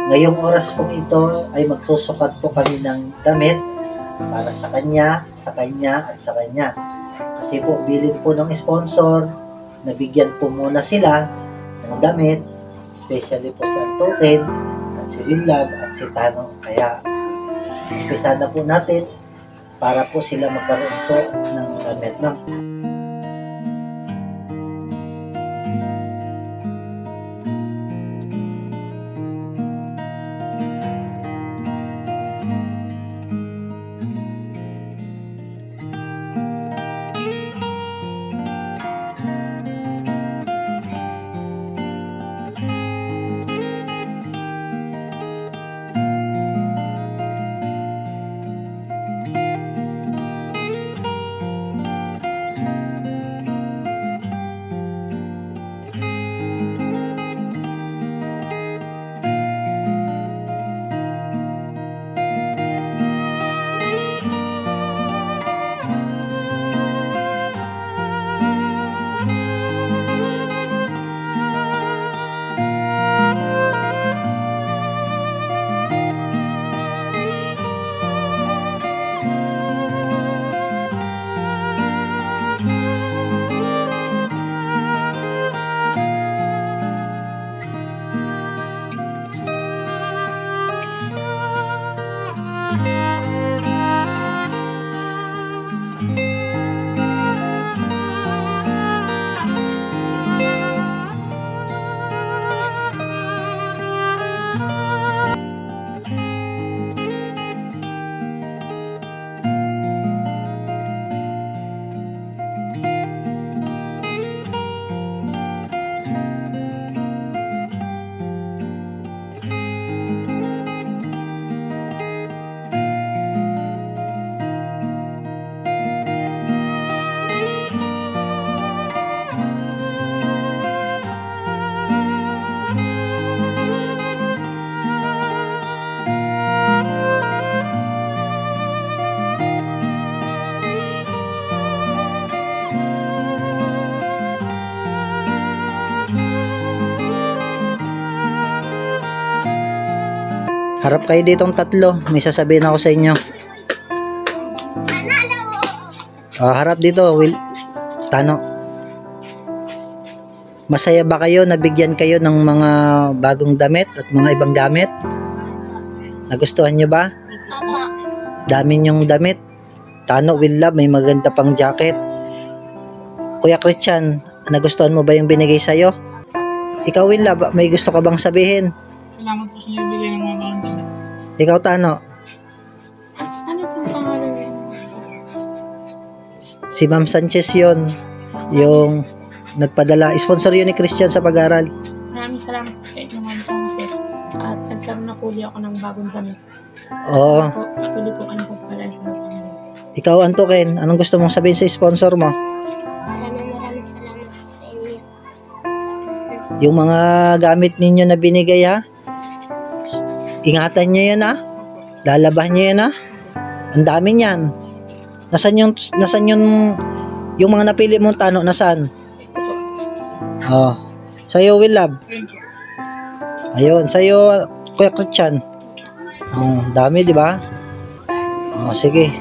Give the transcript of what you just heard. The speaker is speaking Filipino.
Ngayong oras po ito ay magsusukat po kami ng damit para sa kanya, at sa kanya. Kasi po, bilin po ng sponsor, nabigyan po muna sila ng damit, especially po si Antoken, at si Willab, at si Tano. Kaya, umpisa na po natin para po sila magkaroon po ng damit, no? Harap kayo ditong tatlo. May sasabihin ako sa inyo. Harap dito, Tano. Masaya ba kayo na bigyan kayo ng mga bagong damit at mga ibang gamit? Nagustuhan nyo ba? Dami nyong damit. Tano, Willab, may maganda pang jacket. Kuya Christian, nagustuhan mo ba yung binigay sa'yo? Ikaw, Willab, may gusto ka bang sabihin? Salamat po sa nabigay ng mga bagong damit. Ikaw, Tano. Ano po pangalan niyo? Si Ma'am Sanchez yun. Yung nagpadala. Sponsor yun ni Christian sa pag-aaral. Maraming salamat po sa inyo, Ma'am Sanchez. At nagkaroon na po ako ng bagong damit. Oo. Patuloy po ang pagpalala ng Panginoon. Ikaw, Antoken, anong gusto mong sabihin sa sponsor mo? Maraming salamat po sa inyo. Yung mga gamit ninyo na binigay, ha? Ingatan nyo yan, ha? Lalabahan nyo yan, ha? Ang dami niyan. Nasaan yung mga napili mong Tano, nasaan? Sa'yo, Willab. Thank you. Ayun, sa'yo, Kuya Christian. Dami, di ba? Sige.